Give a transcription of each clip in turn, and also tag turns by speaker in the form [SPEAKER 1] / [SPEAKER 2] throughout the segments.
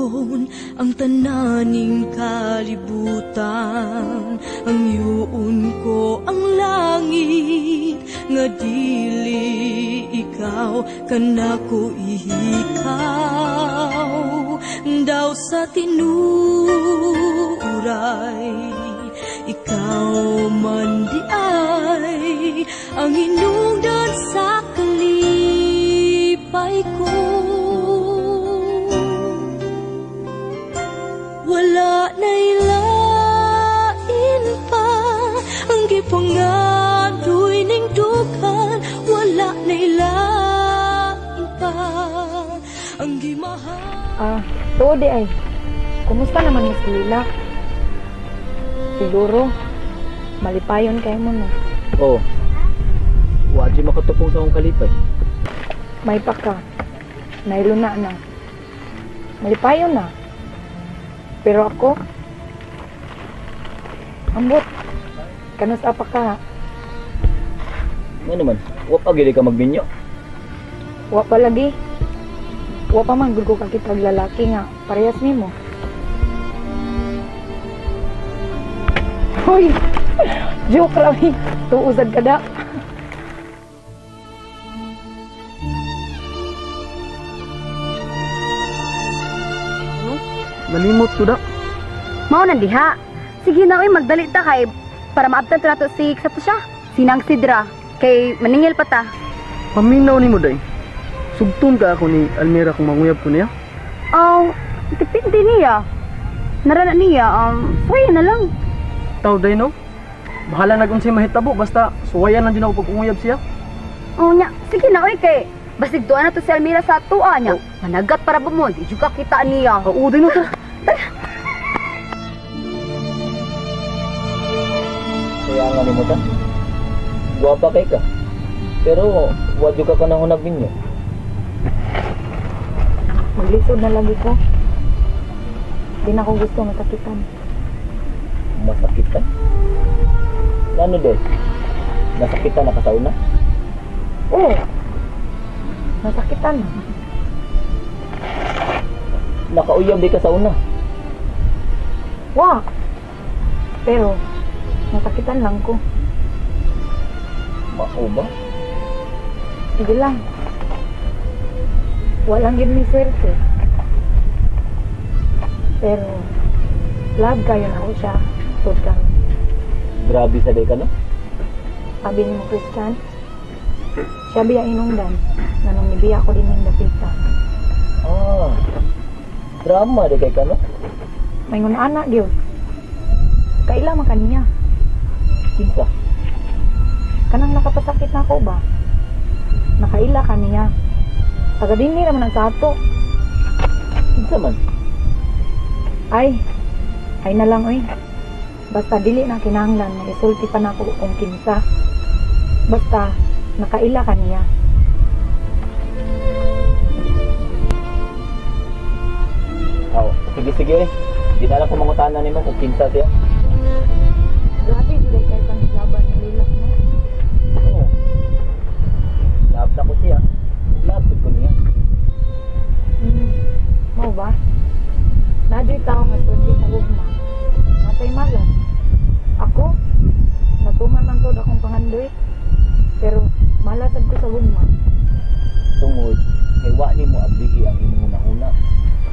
[SPEAKER 1] Iyuon ang tananing kalibutan, ang yuon ko ang langit, nga dili ikaw kanako ihikaw. Daw sa tinuray, ikaw man di ay ang hinungdan sa kalipay ko. Wala na'y lain pa ang gipangadoy ning dukan, wala na'y lain pa ang gimahal.
[SPEAKER 2] Tuod ay. Kumusta naman Miss Lila? Siguro malipayon kayo mo no.
[SPEAKER 3] Oo. Waji makatupong sa akong kalipay.
[SPEAKER 2] May pa ka. Nailuna na. Malipayon na. Pero ako, ambot, kanus apa ka?
[SPEAKER 3] Ano naman? Wa pa gili ka magbinyo.
[SPEAKER 2] Wa pa lagi. Wa pa man gud ko kakitag lalaki nga parehas nimo. Hoy! Joke lang eh. Tuusad ka da.
[SPEAKER 3] Nalimot ko da.
[SPEAKER 4] Mao nang diha. Sige na oy magdali ta kay para maabtan ta nato si sa to siya. Sinang Sidra kay maningil pa ta.
[SPEAKER 5] Paminaw ni mo day. Sugton ka ako ni Almira kung manguyab ko niya.
[SPEAKER 4] Depende niya. Narana niya, suwayan na lang.
[SPEAKER 5] Tao day no? Bahala na kung siya mahitabo basta suwayan lang din ako pag umuyab siya.
[SPEAKER 4] Nya, sige na oy kay basig doon na to si Almira sa tuwa niya. Managat para bumod, di juga kita niya.
[SPEAKER 5] Oo din no ta.
[SPEAKER 3] Kaya nga ni mo ta. Guwapa kay ka. Pero wadyo ka nang hunab ninyo.
[SPEAKER 2] Maglisod na lagi ko. Di na ko gusto masakitan.
[SPEAKER 3] Masakitan? Ano din? Nasakitan na ka sa una?
[SPEAKER 2] Oo. Nasakitan na.
[SPEAKER 3] Nakauyab di ka sa una?
[SPEAKER 2] Wa. Pero, nasakitan lang ko.
[SPEAKER 3] Mao ba?
[SPEAKER 2] Sige lang. Walang yun ni swerte. Pero, love kayo na ako siya. Tod kami.
[SPEAKER 3] Grabe sa day ka no?
[SPEAKER 2] Sabi ni mo Christian, siya biya inungdan. Nanong nibiya ko din yung dapita.
[SPEAKER 3] Drama di kay ka no?
[SPEAKER 2] May ngun anak, Diyos. Kaila man kaniya.
[SPEAKER 3] Kinsa?
[SPEAKER 2] Kanang nakapasakit na ako ba? Nakaila kaniya. Taga dinhi naman ang sato.
[SPEAKER 3] Kinsa man?
[SPEAKER 2] Ay na lang oy. Basta dili na kinahanglan mag-isulti pa na ako kung kinsa. Basta nakaila kaniya.
[SPEAKER 3] Sige. Di na lang kung mangutanan nimo kung kinsa siya.
[SPEAKER 2] Grabe, di kayo kang laban ng lilak mo.
[SPEAKER 3] Oo. Love na ko siya. Love ko niya.
[SPEAKER 2] Mau ba? Nadyo'y tao nga sundi sa gugma. Matay malas. Ako, natuman lang to akong pangandoy. Pero malasad ko sa gugma.
[SPEAKER 3] Tungod, kay wa ni mo ablihi ang imong una-una.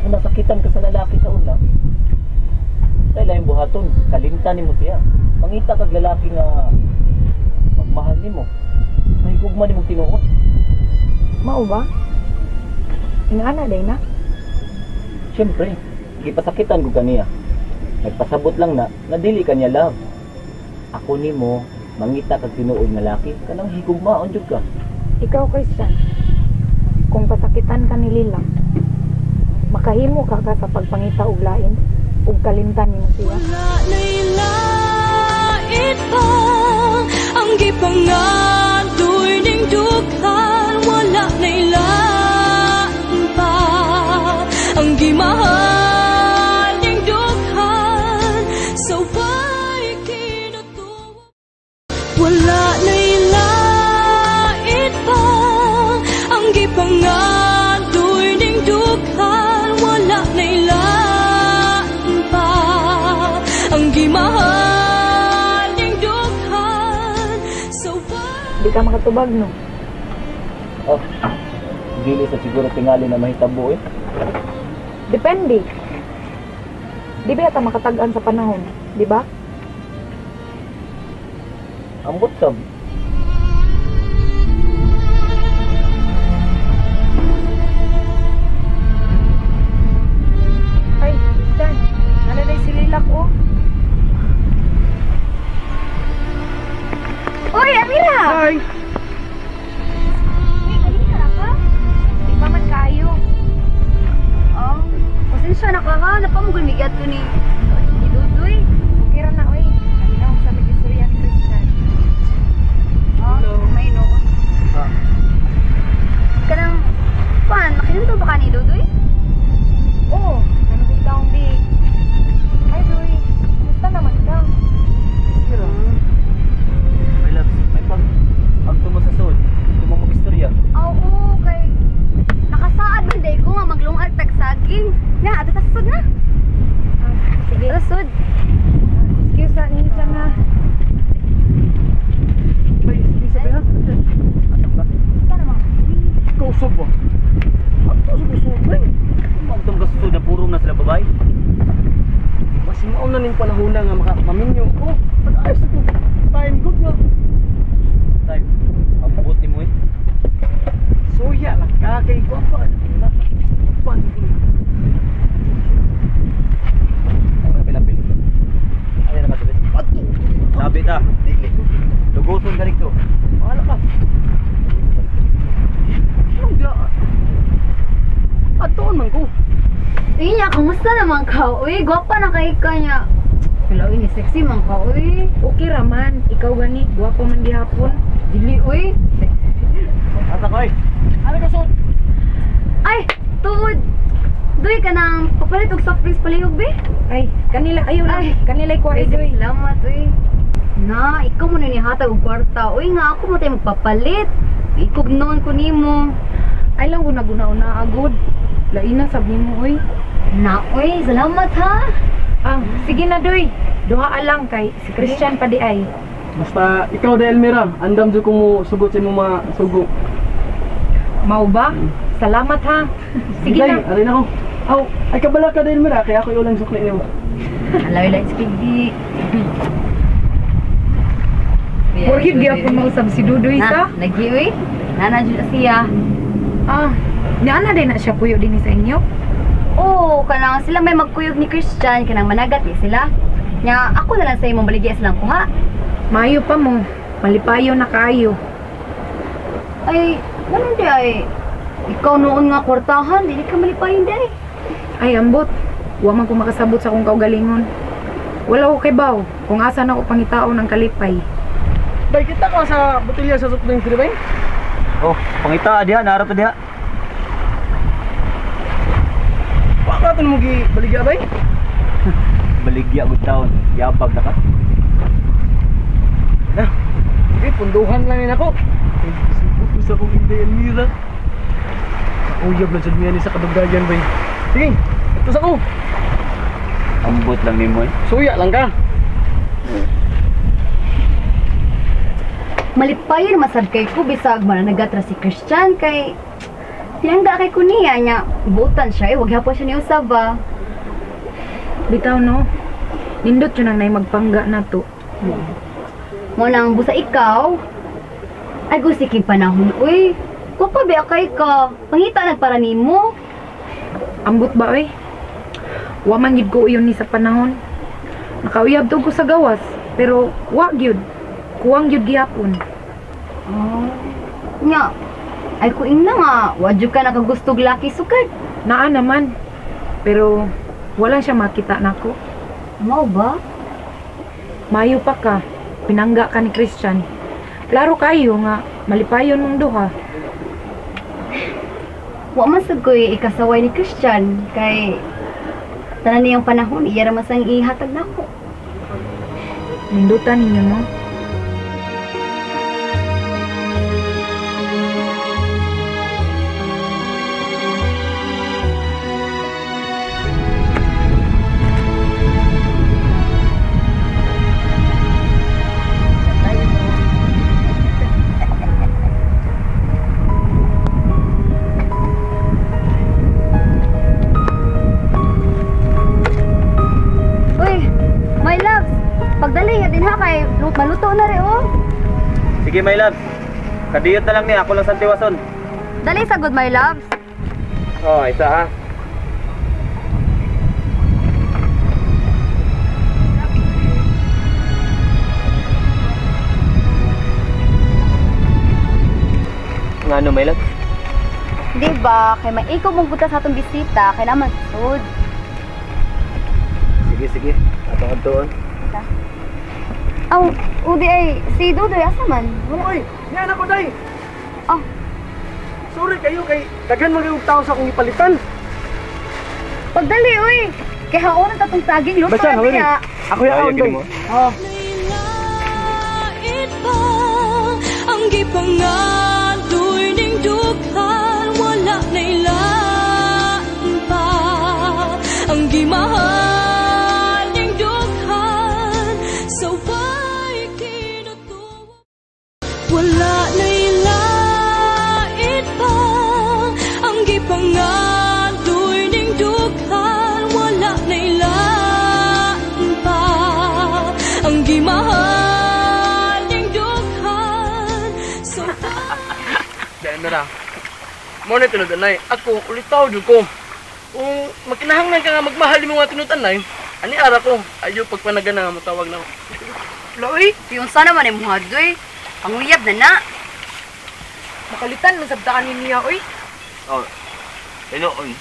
[SPEAKER 3] Kung nasakitan ka sa lalaki sa una, dahil lang buhaton, kalimtan ni mo siya. Mangita kag lalaki nga magmahal ni mo. May gugma ni mo tinuot.
[SPEAKER 2] Mau ba? Inaana day na?
[SPEAKER 3] Siyempre, gipasakitan ko kaniya. Nagpasabot lang na dili kanya love. Ako ni mo, mangita kag tinuod nga lalaki, kanang higugmaon jud ka.
[SPEAKER 2] Ikaw, Christian, kung pasakitan ka ni Lilang, makahimo ka sa pagpangita og lain ug kalimtan nimo siya.
[SPEAKER 1] Wala na'y lain pa ang gipangadoy ning dughan, wala na'y lain pa ang gimahal ning dughan, sa way kinatuwa. Wala na'y lain pa ang gipangadoy ning dughan, wala na'y lain
[SPEAKER 2] ka makatubag no.
[SPEAKER 3] Oh, dili sa siguro tingali na mahitabo eh.
[SPEAKER 2] Depende. Di ba yata makatag-an sa panahon, di ba?
[SPEAKER 3] Ambot sab.
[SPEAKER 2] Ay, Dan, naladay si Lilak oh.
[SPEAKER 4] Uy, Amira!
[SPEAKER 5] Hi!
[SPEAKER 4] Uy, kanina na ka?
[SPEAKER 2] Di pa man kayo.
[SPEAKER 4] Oh, pasensya na ka ha. Napamugol migat ko ni Dudoy.
[SPEAKER 2] Okay ra na oy. Kanina ako sa Megisurian Christian.
[SPEAKER 4] Oh, may noon.
[SPEAKER 3] Ah,
[SPEAKER 4] Kanang, nakinunto ba ka ni Dudoy?
[SPEAKER 2] Oo, nanugod ka akong di. Ay, Doy. Kumusta naman ka?
[SPEAKER 3] pero my loves, may pag tumo sa sud, tumo mo istorya.
[SPEAKER 4] Oo, kay nakasaad man day ko nga maglungag tag saging. Nga, ato ta sud na.
[SPEAKER 2] Sige.
[SPEAKER 4] Ato sud.
[SPEAKER 2] Excuse sa ninyo dyan na.
[SPEAKER 5] Bay, sige sabi ha?
[SPEAKER 4] Basta naman.
[SPEAKER 5] Kausap ba? Ato sa gusto bay.
[SPEAKER 3] Magtum ka sa sud na puro na sila babae.
[SPEAKER 5] Masinaw na ning panahon na nga maminyo ko. Pag-ayos ako. Time good nga.
[SPEAKER 3] Time. Ang buti mo eh.
[SPEAKER 5] Suya lang kakay ko pa. Pan.
[SPEAKER 3] Ay, kapil-apil. Ay, nakasabit.
[SPEAKER 5] Ato.
[SPEAKER 3] Sabi ta, digli. Luguton ka rito.
[SPEAKER 5] Pahala ka. Anong daan? Atoon man ko.
[SPEAKER 4] Uy niya, kamusta naman ka? Uy, gwapa na kay ka niya. Wala, uy, ni sexy man ka, uy.
[SPEAKER 2] Okay raman. Ikaw gani. Guwapo man gihapon.
[SPEAKER 4] Dili, uy.
[SPEAKER 3] Asa ko eh.
[SPEAKER 5] Ano ka son?
[SPEAKER 4] Ay, tuod. Doy ka nang papalit og soft drinks palihog, be.
[SPEAKER 2] Ay, kanila. Ayaw lang.
[SPEAKER 4] Ay.
[SPEAKER 2] Kanila'y kuha
[SPEAKER 4] Uy,
[SPEAKER 2] Doy.
[SPEAKER 4] salamat, uy. Na, ikaw mo na nihatag og kwarta. Uy nga, ako mo tayo magpapalit. Ikog noon ko nimo.
[SPEAKER 2] Ay lang guna-guna agod. Laina sabi mo, uy.
[SPEAKER 4] Na, uy, salamat ha.
[SPEAKER 2] Sige na, Doy. Duha lang kay si Christian pa di ay.
[SPEAKER 5] Basta ikaw dahil Mira, andam dyan ko mo sugot sa mo mga sugo.
[SPEAKER 2] Mau ba? Salamat ha. Sige
[SPEAKER 5] Day,
[SPEAKER 2] na.
[SPEAKER 5] arin ako. Aw, ay kabala ka dahil Mira, kaya ako ulang sukli niyo.
[SPEAKER 4] Alay lang skigdi.
[SPEAKER 2] Porkit gyapon mausab si Dudoy sa.
[SPEAKER 4] Lagi, uy. Nana dyan siya.
[SPEAKER 2] Naana din na siya puyo din sa inyo.
[SPEAKER 4] Oo, kanang sila may magkuyog ni Christian, kanang managat eh sila. Nya, ako na lang sa imong baligya silang kuha.
[SPEAKER 2] Mayo pa mo. Malipayo na kayo.
[SPEAKER 4] Ay, ganun di ay. Ikaw noon nga kwartahan, di ka malipayon di ay.
[SPEAKER 2] Ay, ambot. Wa man ko makasabot sa kong kaugalingon. Wala ko kay baw kung asa na ko pangitao ng kalipay.
[SPEAKER 5] Bay, kita ka sa botelya sa sukli ng bay?
[SPEAKER 3] Oh, pangita diha, naro to diha.
[SPEAKER 5] Baka ito mo gibaligya bay?
[SPEAKER 3] Baligya gud taon. Yabag na ka.
[SPEAKER 5] Na, sige, punduhan lang yun ako. Sibuk ko sa kong hindi Elmira. Uyab lang sa niya ni sa kadugdagan bay. Sige, ito sa ko.
[SPEAKER 3] Ambot lang nimo eh.
[SPEAKER 5] Suya lang ka.
[SPEAKER 4] Malipayon masab kay ko bisag mananagatra si Christian kay pinangga kay ko niya nya butan siya wag hapon siya ni usab ba.
[SPEAKER 2] Bitaw no. Nindot yun ang nay magpangga na to.
[SPEAKER 4] Mo nang busa ikaw. Ay gusto kay panahon uy. Ko pa ba kay ka? Pangita nagpara nimo.
[SPEAKER 2] Ambot ba oy? Wa man gid ko uyon ni sa panahon. Nakauyab to ko sa gawas, pero wa gyud. Kuwang gyud gihapon.
[SPEAKER 4] Oh. Nya. Ay ko ing na nga, wadyo ka nakagustog laki sukad.
[SPEAKER 2] Naa naman. Pero wala siya makita nako.
[SPEAKER 4] Mao ba?
[SPEAKER 2] Mayo pa ka. Pinangga ka ni Christian. Klaro kayo nga malipayon mong duha.
[SPEAKER 4] Wa man sad ko'y ikasaway ni Christian kay tanan niyang panahon iya ra masang ihatag nako.
[SPEAKER 2] Nindutan ninyo no.
[SPEAKER 4] ato na rin, oh.
[SPEAKER 3] Sige, my love. Kadiyot na lang ni ako lang sa tiwason.
[SPEAKER 4] Dali sa good, my loves.
[SPEAKER 3] Oh, isa ha. Ngano, my love?
[SPEAKER 4] Di ba? Kay maikaw mong buta sa atong bisita, kay naman sud.
[SPEAKER 3] Sige, sige. Atong doon.
[SPEAKER 4] Aw, udi ay, si Dudoy, asa man?
[SPEAKER 5] Uy, yan ako, day.
[SPEAKER 4] Oh,
[SPEAKER 5] Sorry kayo kay daghan mga tao sa akong ipalitan.
[SPEAKER 4] pagdali, uy. Kay haonan tatong saging, luto
[SPEAKER 5] Basta,
[SPEAKER 4] na
[SPEAKER 5] hawin.
[SPEAKER 4] niya.
[SPEAKER 5] Ako yung aon, day.
[SPEAKER 4] Oh.
[SPEAKER 1] Nailait pa ang gipangadoy ning dughan, wala nailaan pa ang gimahal ning dughan, sa way kinutuwa. Wala nailaan pa ang gipangadoy ning dughan, wala nailaan pa ang gimahal ning dughan, sa
[SPEAKER 5] Dahil na ra. Mo na tinudanay. Ako, ulitaw dyan ko. Kung makinahanglan ka nga magmahal yung mga tinutanay, ani ara ko. Ayaw pagpanagan na nga matawag na ako.
[SPEAKER 4] Loy, yung sana man ay muhadoy. Panguyab na na.
[SPEAKER 2] Makalitan mo sabtaan ni niya, oy.
[SPEAKER 3] Oh. Inoon.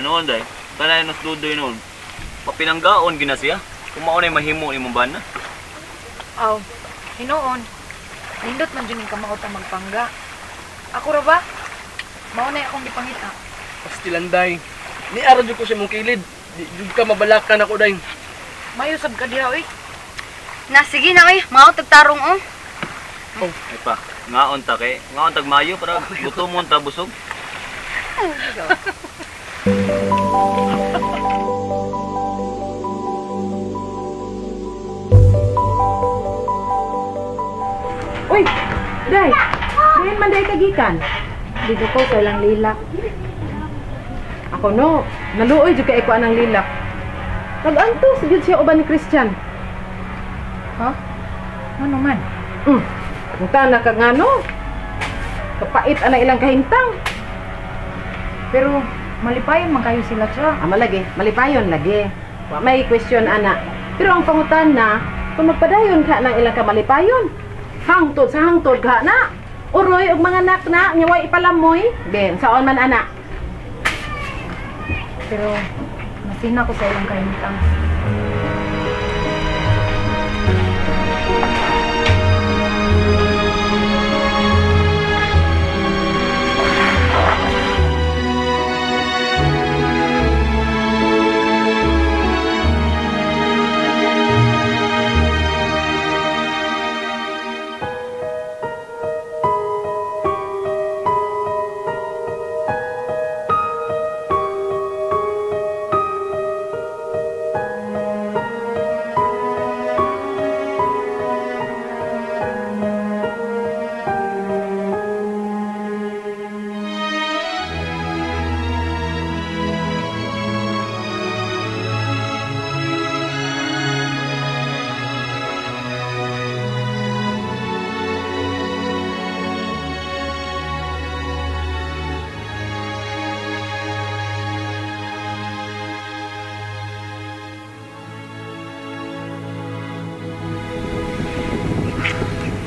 [SPEAKER 3] Ano on, day? Kanay nos dudoy noon. Papinanggaon gina siya. Kumaon ay mahimo imong bana.
[SPEAKER 2] Aw, hinoon. Nindot man dyan yung kamaot ang magpangga. Ako ra ba? Mauna akong gipangita.
[SPEAKER 5] Pastilanday. Ni ara dyan ko sa mong kilid. Di dyan ka mabalakan ako, day.
[SPEAKER 2] Mayusab ka diha, oy.
[SPEAKER 4] Na, sige na, uy. Mga tagtarong, oh.
[SPEAKER 3] Ay pa. Ngaon ta kay. Ngaon tag mayo para gutomon ta busog.
[SPEAKER 2] Uy! Day! Dahin man day kagikan. Dito ko sa ilang lilak. Ako no, naluoy jud kay ko anang lilak. Nag-antos jud siya uban ni Christian. Ha? Ano man? Punta na ka nga no. Kapait ana ilang kahintang. Pero malipayon man kayo sila siya. Malagi, malipayon lagi. Wa may question ana. Pero ang pangutan na, kung magpadayon ka ng ilang kamalipayon, hangtod sa hangtod ka na. Uroy og mga anak na, nyaway ipalamoy. Ben, saon man ana. Pero masina ko sa ilang kahintang.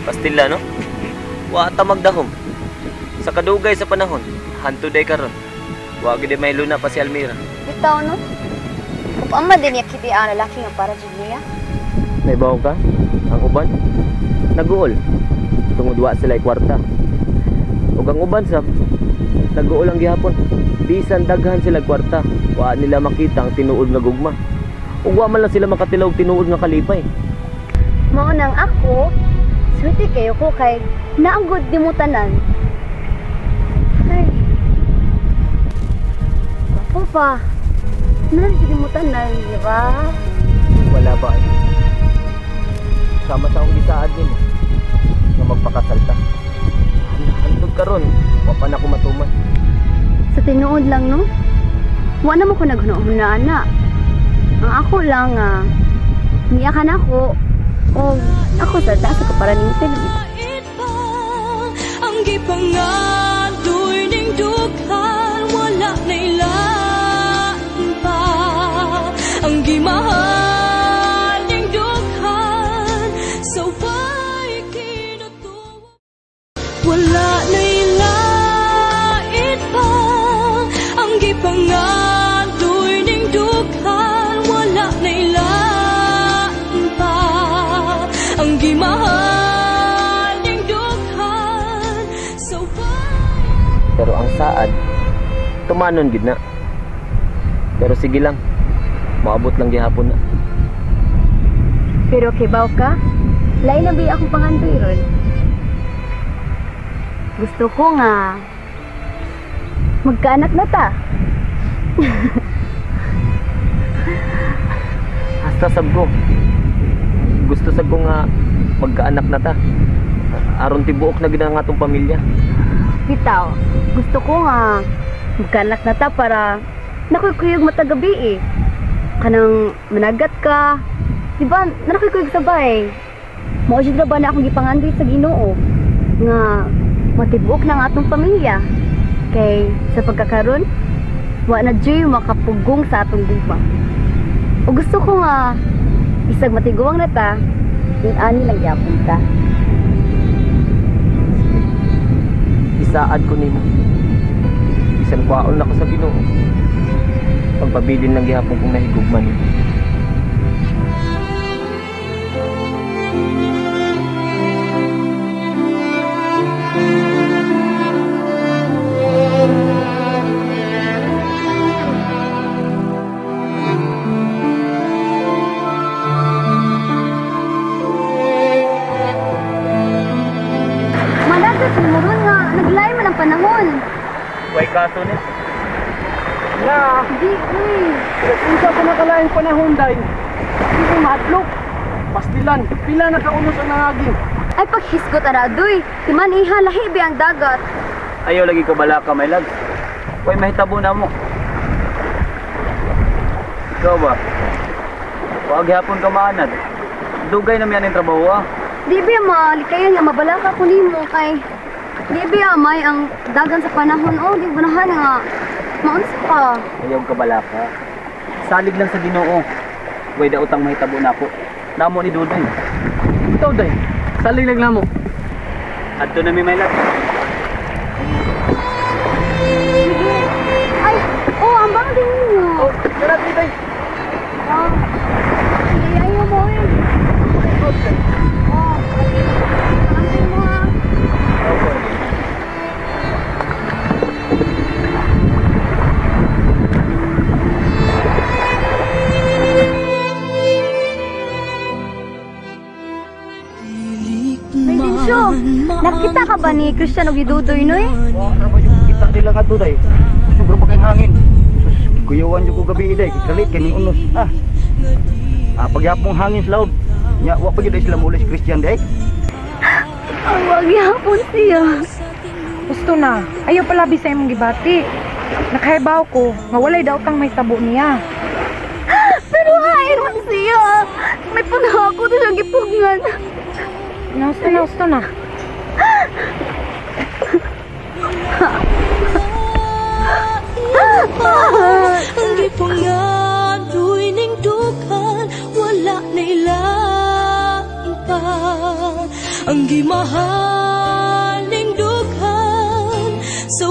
[SPEAKER 3] Pastilla, no? Wa ta magdahom. Sa kadugay sa panahon, hanto day karon. Wa gid may luna pa si Almira.
[SPEAKER 4] Bitaw, no? Kapama din niya kiti ang lalaki nga para dyan niya.
[SPEAKER 3] Naibaw ka? Ang uban? Naguol. Tungod wa sila kwarta. Ug ang uban sab, naguol ang gihapon. Bisan daghan sila kwarta, wa nila makita ang tinuod nga gugma. Ug wa man lang sila makatilaw tinuod nga kalipay.
[SPEAKER 4] Mao nang ako, swerte kayo ko kay naanggod di mo tanan. Ay. Ako pa. Naanggod di mo tanan, di ba?
[SPEAKER 3] Wala ba? Sama sa akong gisaad nimo nga magpakasal ta. Hantod karon, wa pa na ko matuman.
[SPEAKER 4] Sa tinuod lang, no? Wa na mo ko naghunahuna, ana. Ang ako lang, niyakan ako. O ako sa nasa ko para ning silbi.
[SPEAKER 1] Ang gipangadoy ning dughan wala nay lain pa. Ang gimahal ning dughan sa way kinatuwa wala nay lain pa. Ang gipangadoy ning dughan wala nay lain pa. Ang gimahal ning dughan sa way.
[SPEAKER 3] Pero ang saad, tumanon gid na. Pero sige lang, maabot lang gihapon na.
[SPEAKER 4] Pero kibaw ka, lain na ba akong pangandoy ron? Gusto ko nga magkaanak na ta.
[SPEAKER 3] Hasta sab ko. Gusto sab ko nga magkaanak na ta. Aron tibuok na gid ang atong pamilya.
[SPEAKER 4] Bitaw, gusto ko nga magkaanak na ta para nakukuyog matagabi eh. Kanang managat ka. Diba, nakukuyog sabay. Mao jud ra ba na akong gipangandoy sa Ginoo nga matibuok na ang atong pamilya. Kay sa pagkakaroon, wa na joy makapugong sa atong dupa. O gusto ko nga isag matiguang na ta, yun ani lang yapon ta.
[SPEAKER 3] Isaad ko nimo. Bisan kwaon na ko sa Ginoo. Pagpabilin lang gihapon kong nahigugman nimo.
[SPEAKER 4] Managat mo ron nga, naglay man ang panahon.
[SPEAKER 3] Way kaso ni.
[SPEAKER 5] Na,
[SPEAKER 4] Di, uy.
[SPEAKER 5] unsa pa nakalaing panahon day. Di ko maatlok. Pastilan, pila na kaunos ang nangaging.
[SPEAKER 4] Ay paghisgot aradoy, timan iha lahi bi ang dagat.
[SPEAKER 3] Ayaw lagi ko balaka, my love. Way mahitabo na mo. Ikaw ba? Huwag hapon ka maanad. Dugay na yan ang trabaho ah.
[SPEAKER 4] Di ba malikayan nga mabalaka ko nimo kay di ba may ang dagan sa panahon oh di ganahan nga maunsa ka.
[SPEAKER 3] Ayaw ka balaka. Salig lang sa Ginoo. Way da utang mahitabo na ako. Namo ni Dudoy.
[SPEAKER 5] Ikaw day, salig lang mo.
[SPEAKER 3] Adto na mi my love.
[SPEAKER 4] Sige. Ay, oh ambang din niyo.
[SPEAKER 5] Oh, tara day.
[SPEAKER 4] Ah. Sige ayo mo eh. Oh, ano mo ha? May Dinsyo, nakita ka ba ni Christian og Dudoy noy?
[SPEAKER 6] Ano ba yung kita nila nga to day? Sobrang pa kayong hangin. Sus, kuyawan yung ko gabi day. Kalit kay ni unos. Pagyapong hangin sa laod. Nya, wa pa yun sila mulis Christian day.
[SPEAKER 4] Ang wagyapon siya.
[SPEAKER 2] Gusto na. Ayaw palabi sa imong gibati. Nakahibaw ko nga walay daw kang may tabo niya.
[SPEAKER 4] Pero hayron siya. May panahako na siyang gipugngan.
[SPEAKER 2] Gusto na.
[SPEAKER 1] Ang gipangadoy ning dughan wala nay lain pa. Ang gimahal ning dughan sa